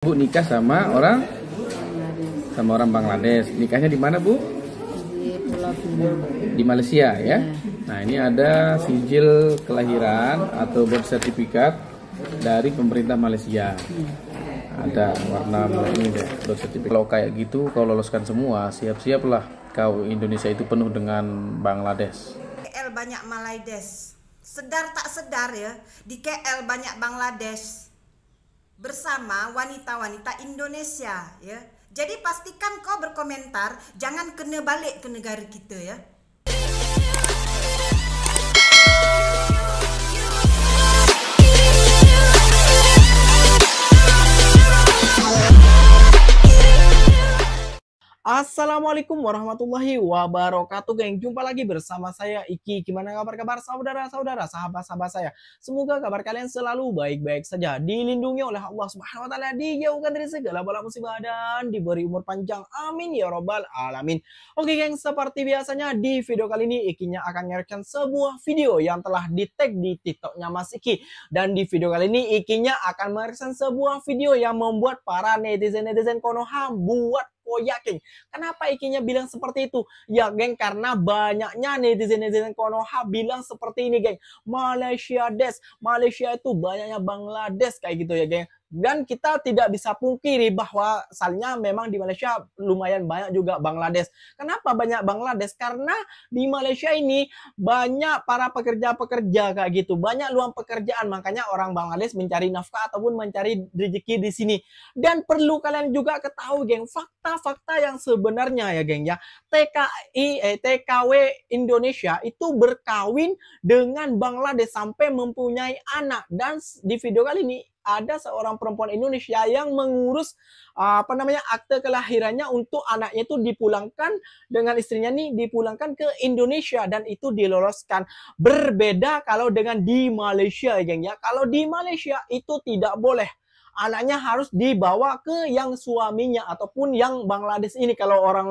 Bu nikah sama orang Bangladesh. Nikahnya di mana, Bu? Di Pulau Pinang. Di Malaysia ya. Nah, ini ada sijil kelahiran atau birth certificate dari pemerintah Malaysia. Ada warna ini deh, birth certificate. Kalau kayak gitu, kalau loloskan semua, siap-siaplah kau Indonesia itu penuh dengan Bangladesh. KL banyak Malaides. Sedar tak sedar ya, di KL banyak Bangladesh bersama wanita-wanita Indonesia ya. Jadi pastikan kau berkomentar, jangan kena balik ke negara kita ya. Assalamualaikum warahmatullahi wabarakatuh, geng. Jumpa lagi bersama saya Iki. Gimana kabar saudara-saudara, sahabat-sahabat saya? Semoga kabar kalian selalu baik-baik saja, dilindungi oleh Allah Subhanahu wa taala, dijauhkan dari segala bala musibah dan diberi umur panjang. Amin ya robbal alamin. Oke, geng, seperti biasanya di video kali ini Ikinya akan mereaction sebuah video yang telah di-tag di TikToknya Mas Iki. Dan di video kali ini Ikinya akan mereaction sebuah video yang membuat para netizen Konoha buat koyak, geng. Kenapa Ikinya bilang seperti itu? Ya, geng, karena banyaknya netizen Konoha bilang seperti ini, geng. Malaysia itu banyaknya Bangladesh kayak gitu ya, geng. Dan kita tidak bisa pungkiri bahwa asalnya memang di Malaysia lumayan banyak juga Bangladesh. Kenapa banyak Bangladesh? Karena di Malaysia ini banyak para pekerja-pekerja kayak gitu. Banyak luang pekerjaan, makanya orang Bangladesh mencari nafkah ataupun mencari rezeki di sini. Dan perlu kalian juga ketahui, geng, fakta-fakta yang sebenarnya ya, geng ya. TKW Indonesia itu berkawin dengan Bangladesh sampai mempunyai anak. Dan di video kali ini ada seorang perempuan Indonesia yang mengurus akte kelahirannya untuk anaknya itu dipulangkan dengan istrinya nih, dipulangkan ke Indonesia dan itu diloloskan. Berbeda kalau dengan di Malaysia, geng ya. Kalau di Malaysia itu tidak boleh. Anaknya harus dibawa ke yang suaminya ataupun yang Bangladesh ini. Kalau orang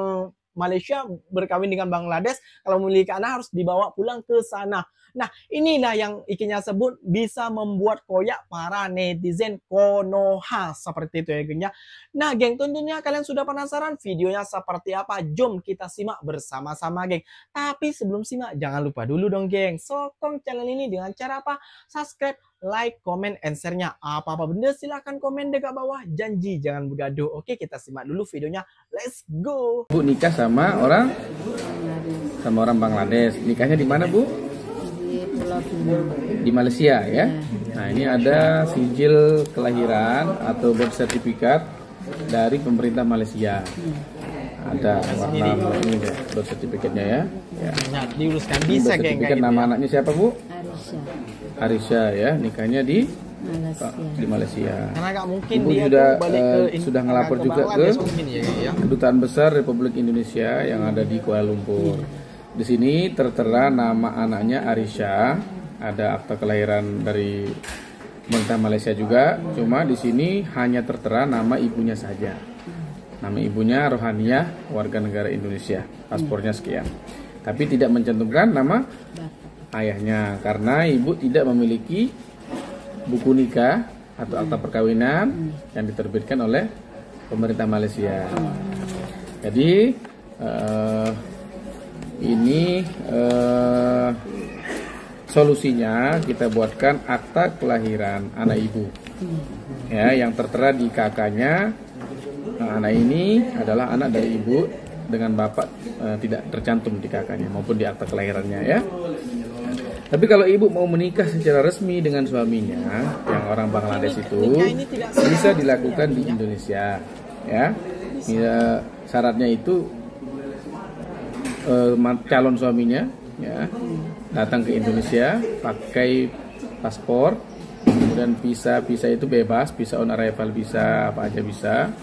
Malaysia berkawin dengan Bangladesh, kalau memiliki anak harus dibawa pulang ke sana. Nah, inilah yang Ikinya sebut bisa membuat koyak para netizen Konoha. Seperti itu ya, geng ya. Nah, geng, tentunya kalian sudah penasaran videonya seperti apa? Jom kita simak bersama-sama, geng. Tapi sebelum simak, jangan lupa dulu dong, geng. Sokong channel ini dengan cara apa? Subscribe, like, comment, and share-nya. Apa-apa benda silahkan komen dekat bawah. Janji jangan bergaduh. Oke, kita simak dulu videonya. Let's go. Bu nikah sama orang Bangladesh. Nikahnya di mana, Bu? Di Pulau Pinang. Di Malaysia ya. Nah, ini ada sijil kelahiran atau birth certificate dari pemerintah Malaysia. Ada warna ini deh, birth certificate-nya ya. Nah, diuruskan bisa, geng. Nama anaknya siapa, Bu? Arisha Ya. Nikahnya di Malaysia. Karena nggak mungkin Ibu dia sudah balik ke sudah ngelapor juga ke ya. Kedutaan Besar Republik Indonesia yang ada di Kuala Lumpur. Di sini tertera nama anaknya Arisha, ada akta kelahiran dari pemerintah Malaysia juga. Cuma di sini hanya tertera nama ibunya saja. Nama ibunya Rohaniyah, warga negara Indonesia, paspornya sekian. Tapi tidak mencantumkan nama ayahnya karena ibu tidak memiliki buku nikah atau akta perkawinan yang diterbitkan oleh pemerintah Malaysia. Jadi ini solusinya kita buatkan akta kelahiran anak ibu ya, yang tertera di kakaknya. Nah, anak ini adalah anak dari ibu dengan bapak tidak tercantum di kakaknya maupun di akta kelahirannya ya. Tapi kalau ibu mau menikah secara resmi dengan suaminya yang orang Bangladesh itu bisa dilakukan di Indonesia ya. Syaratnya itu calon suaminya ya datang ke Indonesia pakai paspor, kemudian visa itu bebas, visa on arrival, visa apa aja bisa,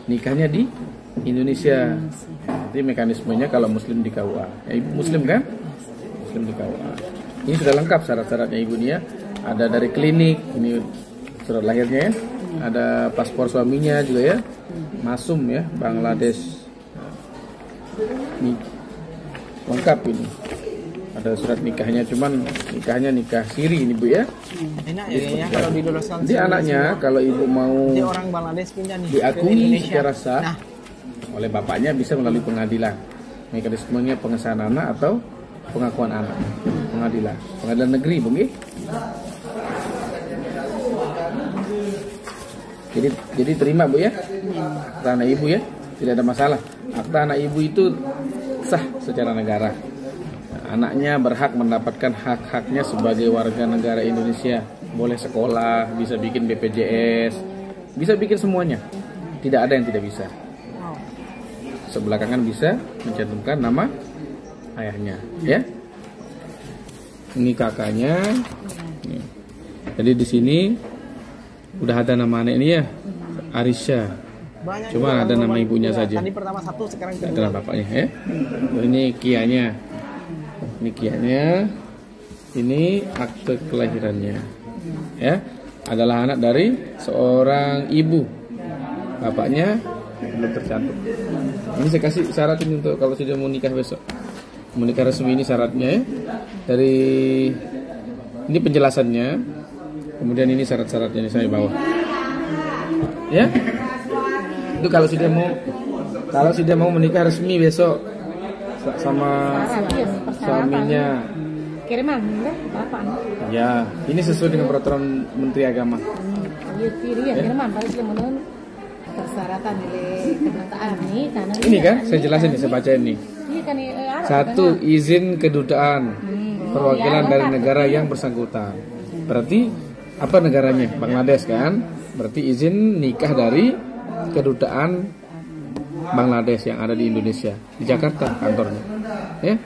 nikahnya di Indonesia. Nanti mekanismenya kalau muslim di KUA ya, ibu muslim kan, muslim di KUA. Ini sudah lengkap syarat-syaratnya ibu nih ya. Ada dari klinik, ini surat lahirnya ya. Ada paspor suaminya juga ya. Masum ya, Bangladesh. Ini lengkap ini. ada surat nikahnya, cuman nikahnya nikah siri ini Bu ya. Enak ya kalau diloloskan. Jadi anaknya kalau ibu mau Jadi orang Bangladesh pindah nih ke diakui Indonesia. secara sah Nah, oleh bapaknya bisa melalui pengadilan. Mekanismenya pengesahan anak atau pengakuan anak. Pengadilan negeri, Bung. Jadi terima Bu ya. Akta anak ibu ya, tidak ada masalah. Akta anak ibu itu sah secara negara. Anaknya berhak mendapatkan hak-haknya sebagai warga negara Indonesia. Boleh sekolah, bisa bikin BPJS, bisa bikin semuanya. Tidak ada yang tidak bisa. Sebelakangan bisa mencantumkan nama ayahnya, ya. Ini kakaknya. Nih. Jadi di sini udah ada nama anak ini ya, Arisha. banyak Cuma juga ada nama orang ibunya juga. saja. Tadi pertama satu, sekarang Tidak kedua. ada bapaknya ya. Ini kianya. Ini kianya. Ini akte kelahirannya. Ya. Adalah anak dari seorang ibu. Bapaknya belum tercantum. Ini saya kasih syarat ini untuk kalau sudah mau nikah besok. Menikah resmi ini syaratnya ya. Dari ini penjelasannya. Kemudian ini syarat-syaratnya ini saya bawa. Ya. Itu kalau sudah mau menikah resmi besok sama suaminya. Kiriman, enggak? Bapak. Ya, ini sesuai dengan peraturan Menteri Agama. Kiriman, paling kemudian persyaratan kedutaan nih karena Ini kan saya jelasin nih, saya baca ini. Iya kan Satu, izin kedutaan perwakilan dari negara yang bersangkutan. Berarti apa negaranya? Bangladesh kan? Berarti izin nikah dari kedutaan Bangladesh yang ada di Indonesia, di Jakarta kantornya, ya.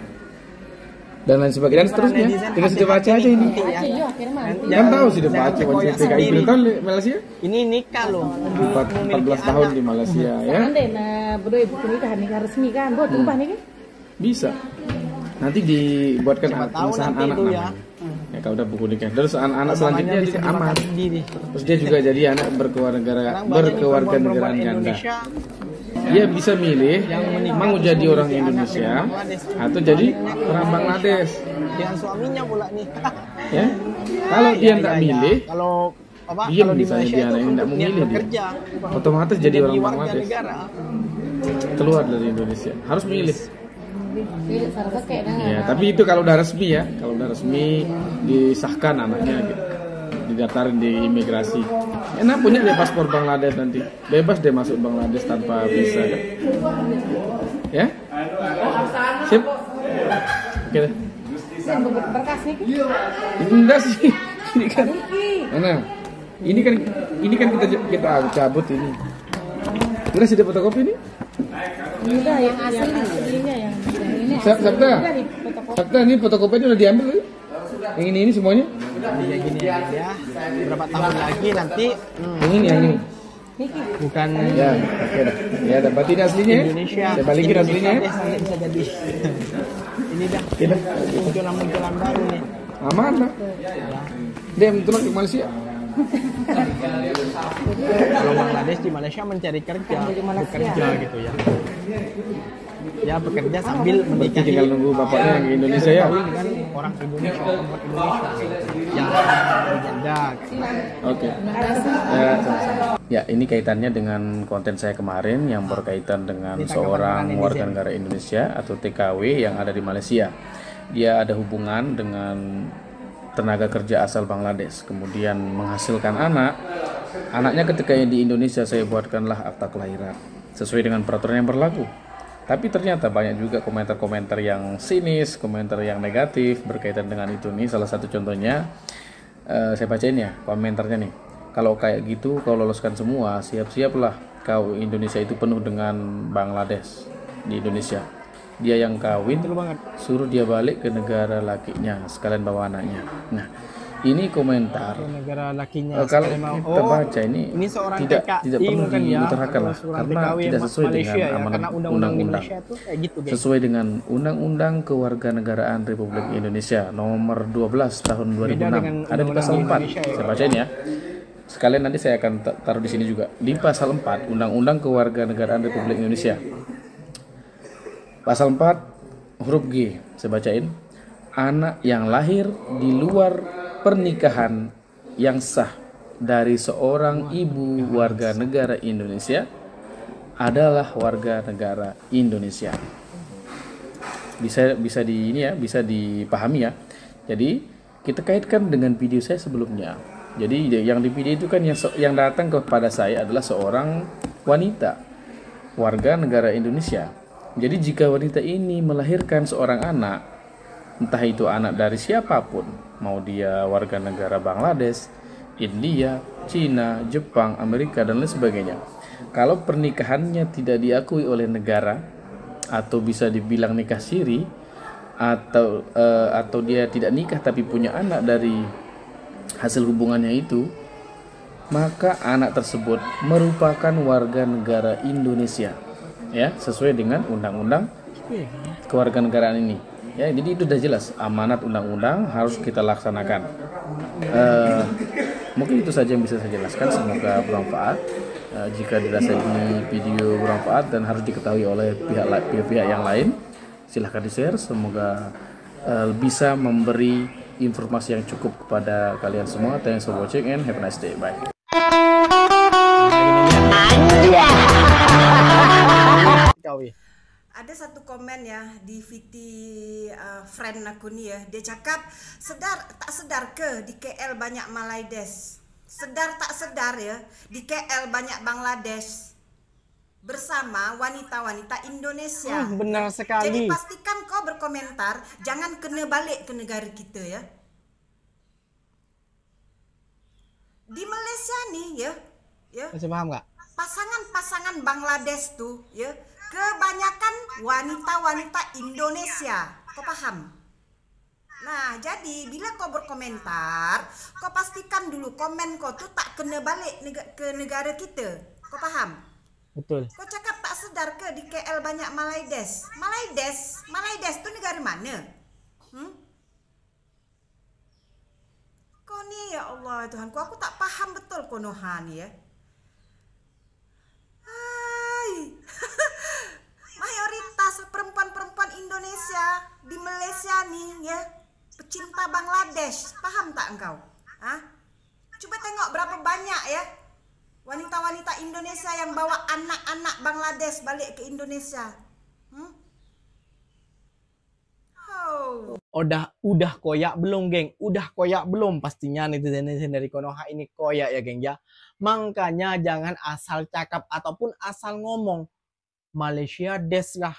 Dan lain sebagainya dan seterusnya. Tinggal sudah baca aja ini. Iya, Kiriman. Kan tahu sudah baca wajib PKI tahun di Malaysia. Ini nikah loh. 14 tahun di Malaysia ya. Jangan deh, berdua ibu pernikahan nikah resmi kan, buat tumpah nih kan? Bisa. Nanti dibuatkan tahu pengesahan nanti anak itu ya. namanya. Ya kalau udah buku nikah. Terus anak selanjutnya Namanya juga bisa aman. dimakan sendiri. Terus dia juga jadi anak berkewarganegaraan janda. Dia bisa milih mau jadi orang Indonesia atau jadi orang Bangladesh. Dengan suaminya pula nih. Ya. Kalau dia tidak milih, Kalau apa? diam Kalau di misalnya Malaysia dia itu yang tidak mau niat milih dia. bekerja, Otomatis jadi orang warga Bangladesh. negara. Keluar dari Indonesia. Harus milih. Jadi salah kayak Ya, tapi itu kalau udah resmi ya, kalau udah resmi disahkan anaknya gitu. Didaftarin di imigrasi. Enak punya dia paspor Bangladesh nanti. Bebas dia masuk Bangladesh tanpa visa kan. Ya? Sip. Oke deh. berkas nih. Ini enggak sih. Ini kan. Mana? Ini kan kita cabut ini. Udah sudah fotokopi ini? Udah yang aslinya yang ini. Sabda. Sabda ini fotokopinya udah diambil lagi. Yang ini semuanya? Dia gini ya. Berapa tahun lagi nanti Yang ini. bukan Ya, oke dah. Ya, dapat ini aslinya. Ya? Indonesia. Saya balikin aslinya. Ya? Nanti bisa jadi. Ini dah Oke dah. munculan baru nih. Aman lah. Dia kebetulan ke Malaysia. Kalau Bangladesh di Malaysia mencari kerja, bekerja gitu ya. Ya bekerja sambil Berarti menikahi. tinggal nunggu bapaknya yang ke Indonesia ya. Kawin dengan orang Indonesia, orang Indonesia yang janda. Oke. Ya, sama-sama. Ya, ini kaitannya dengan konten saya kemarin yang berkaitan dengan seorang warga negara Indonesia atau TKW yang ada di Malaysia. Dia ada hubungan dengan tenaga kerja asal Bangladesh, kemudian menghasilkan anak. Anaknya ketika di Indonesia saya buatkanlah akta kelahiran sesuai dengan peraturan yang berlaku. Tapi ternyata banyak juga komentar-komentar yang sinis, komentar yang negatif berkaitan dengan itu. Nih salah satu contohnya, saya bacain ya komentarnya nih. Kalau kayak gitu, kau loloskan semua, siap-siaplah kau Indonesia itu penuh dengan Bangladesh di Indonesia. Dia yang kawin, suruh dia balik ke negara lakinya, sekalian bawa anaknya. Nah, ini komentar. Negara lakinya. Kalau sekalian kita baca ini seorang tidak TKI perlu mungkin ya, diutarakan lah, seorang karena TKW tidak sesuai Malaysia dengan ya, amanat karena undang-undang undang-undang. Indonesia itu kayak gitu, guys. Sesuai dengan Undang-Undang Kewarganegaraan Republik Indonesia Nomor 12 Tahun 2006. dengan Ada di pasal 4. Indonesia ya. Saya bacain ya. Sekalian nanti saya akan taruh di sini juga. Di pasal 4 Undang-Undang Kewarganegaraan Republik Indonesia. Pasal 4 huruf G, saya bacain. anak yang lahir di luar pernikahan yang sah dari seorang ibu warga negara Indonesia adalah warga negara Indonesia. Bisa bisa dipahami ya. Jadi kita kaitkan dengan video saya sebelumnya. Jadi yang di video itu kan yang datang kepada saya adalah seorang wanita warga negara Indonesia. Jadi jika wanita ini melahirkan seorang anak, entah itu anak dari siapapun, mau dia warga negara Bangladesh, India, Cina, Jepang, Amerika, dan lain sebagainya, kalau pernikahannya tidak diakui oleh negara, atau bisa dibilang nikah siri, atau dia tidak nikah tapi punya anak dari hasil hubungannya itu, maka anak tersebut merupakan warga negara Indonesia, ya, sesuai dengan undang-undang kewarganegaraan ini. Ya, jadi itu sudah jelas, amanat undang-undang harus kita laksanakan. Mungkin itu saja yang bisa saya jelaskan. Semoga bermanfaat. Jika dirasa ini video bermanfaat dan harus diketahui oleh pihak-pihak yang lain, silahkan di-share. Semoga bisa memberi informasi yang cukup kepada kalian semua. Thanks for watching and have a nice day. Bye. Ada satu komen ya di VT friend aku nih ya, dia cakap tak sedar ke di KL banyak Malaides, sedar tak sedar ya di KL banyak Bangladesh bersama wanita-wanita Indonesia. Benar sekali. Jadi pastikan kau berkomentar, jangan kena balik ke negara kita ya. Di Malaysia nih ya, Masih paham nggak? pasangan-pasangan Bangladesh tuh ya, kebanyakan wanita-wanita Indonesia. Kau paham? Nah, jadi bila kau berkomentar, kau pastikan dulu komen kau tuh tak kena balik ke negara kita. Kau paham? Betul. Kau cakap tak sedar ke di KL banyak Malaides? Malaides tuh negara mana? Kau nih ya Allah Tuhanku, aku tak paham betul konoha nih ya. Mayoritas perempuan-perempuan Indonesia di Malaysia nih ya, pecinta Bangladesh. Paham tak engkau? Coba tengok berapa banyak ya wanita-wanita Indonesia yang bawa anak-anak Bangladesh balik ke Indonesia. Udah koyak belum, geng? Udah koyak belum? Pastinya netizen dari Konoha ini koyak ya, geng ya. Makanya jangan asal cakap ataupun asal ngomong. Malaysia des lah.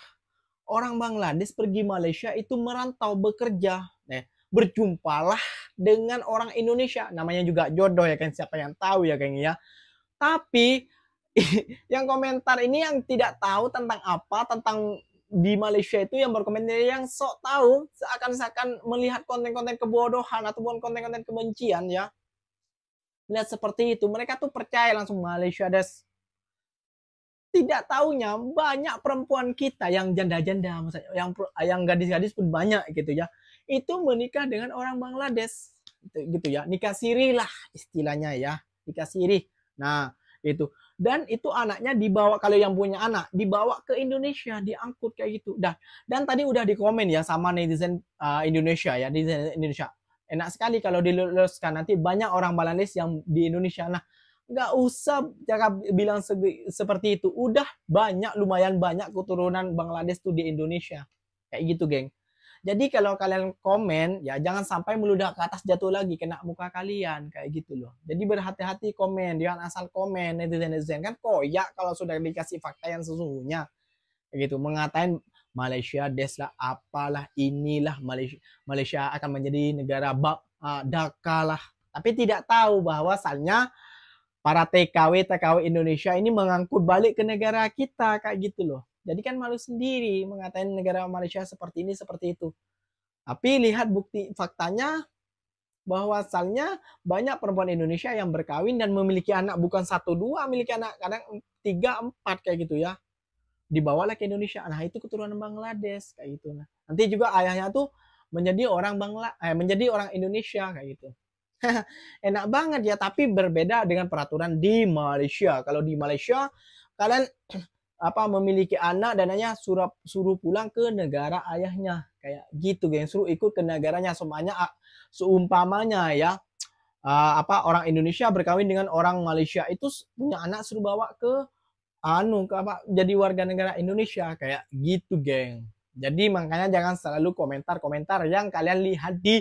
Orang Bangladesh pergi Malaysia itu merantau bekerja. Berjumpalah dengan orang Indonesia. Namanya juga jodoh ya kan, siapa yang tahu ya, geng ya. Tapi yang komentar ini yang tidak tahu tentang apa, tentang di Malaysia itu yang berkomentar yang sok tahu, seakan-akan melihat konten-konten kebodohan ataupun konten-konten kebencian ya. Lihat seperti itu, mereka tuh percaya langsung Malaysia des. Tidak taunya banyak perempuan kita yang janda-janda, yang gadis-gadis pun banyak gitu ya, itu menikah dengan orang Bangladesh gitu ya, nikah siri lah istilahnya ya, nikah siri. Nah itu, dan itu anaknya dibawa, kalau yang punya anak dibawa ke Indonesia, diangkut kayak gitu. Dan tadi udah dikomen ya sama netizen Indonesia ya, netizen Indonesia, enak sekali kalau diloloskan, nanti banyak orang Bangladesh yang di Indonesia. Nah, nggak usah cara bilang seperti itu, udah banyak, lumayan banyak keturunan Bangladesh tuh di Indonesia kayak gitu, geng. Jadi kalau kalian komen ya jangan sampai meludah ke atas jatuh lagi kena muka kalian kayak gitu loh. Jadi berhati-hati komen, jangan asal komen. Netizen kan koyak kalau sudah dikasih fakta yang sesungguhnya kayak gitu, mengatain Malaysia des lah, apalah, inilah Malaysia akan menjadi negara Dhaka lah, tapi tidak tahu bahwasannya para TKW Indonesia ini mengangkut balik ke negara kita kayak gitu loh. Jadi kan malu sendiri mengatain negara Malaysia seperti ini, seperti itu. Tapi lihat bukti faktanya bahwasannya banyak perempuan Indonesia yang berkawin dan memiliki anak, bukan 1, 2, memiliki anak kadang 3, 4 kayak gitu ya. Dibawalah ke Indonesia. Nah, itu keturunan Bangladesh kayak gitu. Nah, nanti juga ayahnya tuh menjadi orang Indonesia kayak gitu. Enak banget ya, tapi berbeda dengan peraturan di Malaysia. Kalau di Malaysia kalian memiliki anak, dananya suruh pulang ke negara ayahnya kayak gitu geng, suruh ikut ke negaranya. Semuanya seumpamanya ya orang Indonesia berkawin dengan orang Malaysia, itu punya anak suruh bawa ke jadi warga negara Indonesia kayak gitu geng. Jadi makanya jangan selalu komentar-komentar yang kalian lihat di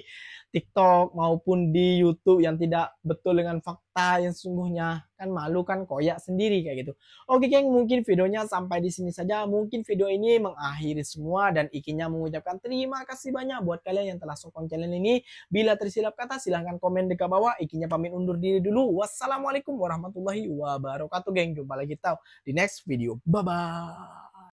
TikTok maupun di YouTube yang tidak betul dengan fakta yang sungguhnya. Kan malu kan, koyak sendiri kayak gitu. Oke geng, mungkin videonya sampai di sini saja. Mungkin video ini mengakhiri semua dan Ikinya mengucapkan terima kasih banyak buat kalian yang telah sokong channel ini. Bila tersilap kata silahkan komen di bawah. Ikinya pamit undur diri dulu. Wassalamualaikum warahmatullahi wabarakatuh geng. Jumpa lagi kita di next video. Bye bye.